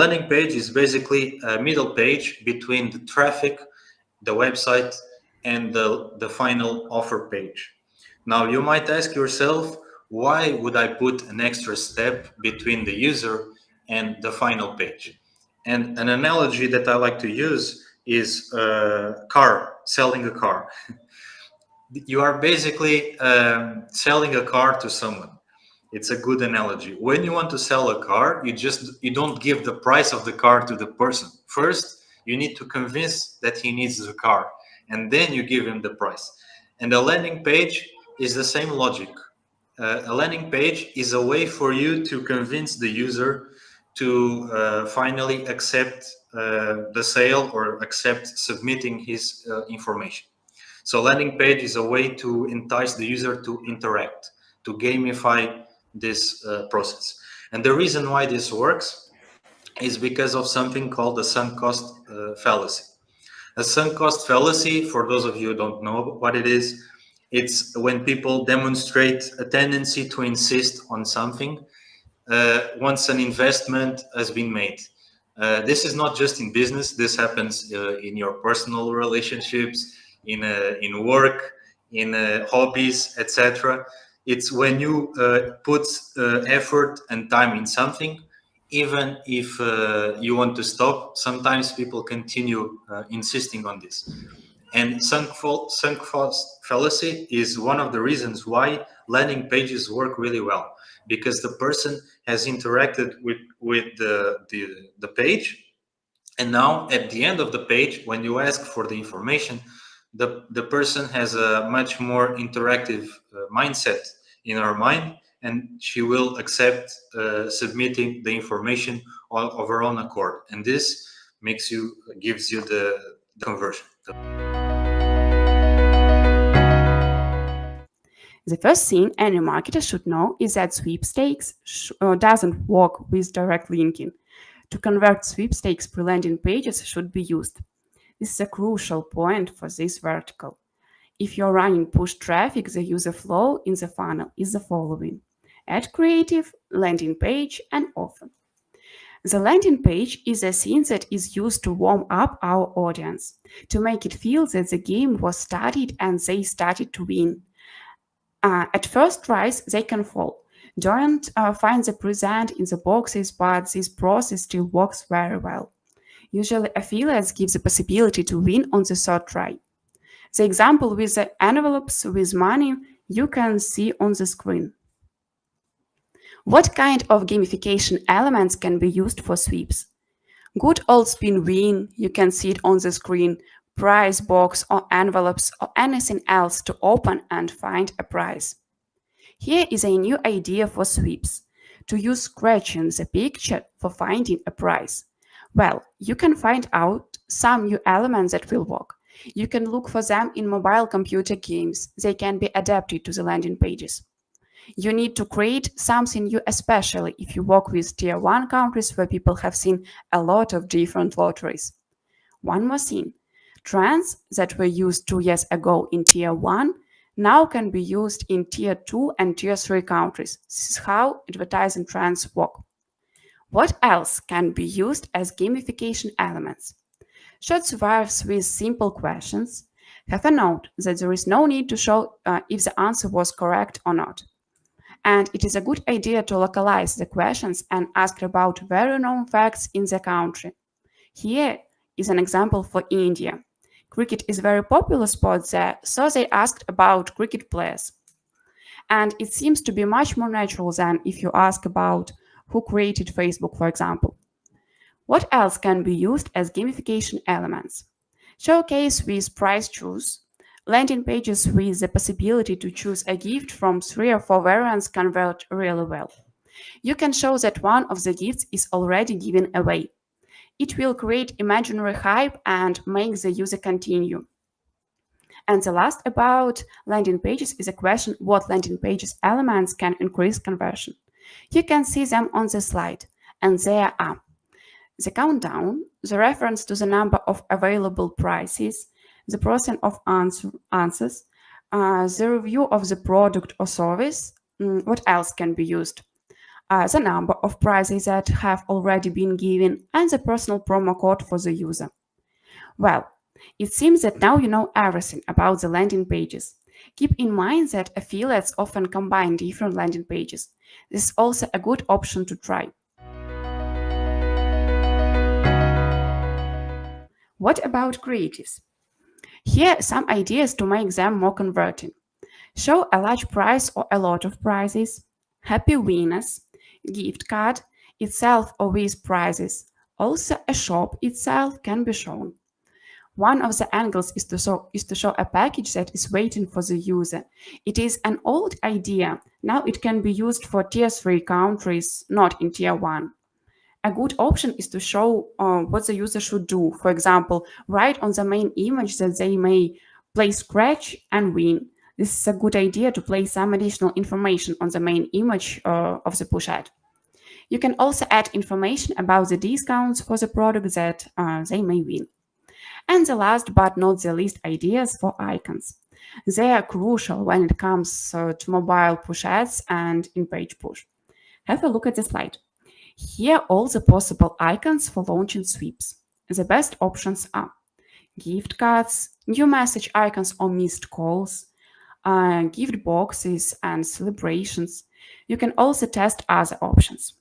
landing page is basically a middle page between the traffic, the website, and the final offer page. Now, you might ask yourself, why would I put an extra step between the user and the final page? And an analogy that I like to use is selling a car. You are basically selling a car to someone. It's a good analogy. When you want to sell a car, you don't give the price of the car to the person. First, you need to convince that he needs the car, and then you give him the price. And a landing page is the same logic. A landing page is a way for you to convince the user to finally accept the sale or accept submitting his information. So landing page is a way to entice the user to interact, to gamify this process. And the reason why this works is because of something called the sunk cost fallacy. A sunk cost fallacy, for those of you who don't know what it is, it's when people demonstrate a tendency to insist on something once an investment has been made. This is not just in business. This happens in your personal relationships, in work, in hobbies, etc. It's when you put effort and time in something, even if you want to stop. Sometimes people continue insisting on this. And sunk cost fallacy is one of the reasons why landing pages work really well, because the person has interacted with the page, and now at the end of the page, when you ask for the information, the person has a much more interactive mindset in her mind, and she will accept submitting the information of her own accord, and this gives you the conversion. The first thing any marketer should know is that sweepstakes doesn't work with direct linking. To convert sweepstakes pre-landing pages should be used. This is a crucial point for this vertical. If you're running push traffic, the user flow in the funnel is the following: ad creative, landing page, and offer. The landing page is a scene that is used to warm up our audience, to make it feel that the game was started and they started to win. At first tries, they can fall. Don't find the present in the boxes, but this process still works very well. Usually, affiliates give the possibility to win on the third try. The example with the envelopes with money you can see on the screen. What kind of gamification elements can be used for sweeps? Good old spin win, you can see it on the screen, prize box or envelopes or anything else to open and find a prize. Here is a new idea for sweeps: to use scratching the picture for finding a prize. Well, you can find out some new elements that will work. You can look for them in mobile computer games. They can be adapted to the landing pages. You need to create something new, especially if you work with Tier 1 countries where people have seen a lot of different lotteries. One more thing: trends that were used 2 years ago in Tier 1 now can be used in Tier 2 and Tier 3 countries. This is how advertising trends work. What else can be used as gamification elements? Short surveys with simple questions. Have a note that there is no need to show if the answer was correct or not. And it is a good idea to localize the questions and ask about very known facts in the country. Here is an example for India. Cricket is a very popular sport there, so they asked about cricket players. And it seems to be much more natural than if you ask about who created Facebook, for example. What else can be used as gamification elements? Showcase with prize choose. Landing pages with the possibility to choose a gift from 3 or 4 variants convert really well. You can show that one of the gifts is already given away. It will create imaginary hype and make the user continue. And the last about landing pages is a question: what landing pages elements can increase conversion? You can see them on the slide, and there are the countdown, the reference to the number of available prices, the percent of answers, the review of the product or service. What else can be used? the number of prizes that have already been given, and the personal promo code for the user. Well, it seems that now you know everything about the landing pages. Keep in mind that affiliates often combine different landing pages. This is also a good option to try. What about creatives? Here are some ideas to make them more converting. Show a large prize or a lot of prizes, happy winners, gift card itself or with prizes. Also, a shop itself can be shown. One of the angles is to show a package that is waiting for the user. It is an old idea. Now it can be used for tier 3 countries, not in tier 1. A good option is to show what the user should do. For example, write on the main image that they may play scratch and win. This is a good idea to place some additional information on the main image of the push ad. You can also add information about the discounts for the product that they may win. And the last but not the least, ideas for icons. They are crucial when it comes to mobile push ads and in-page push. Have a look at the slide. Here are all the possible icons for launching sweeps. The best options are gift cards, new message icons or missed calls, gift boxes and celebrations. You can also test other options.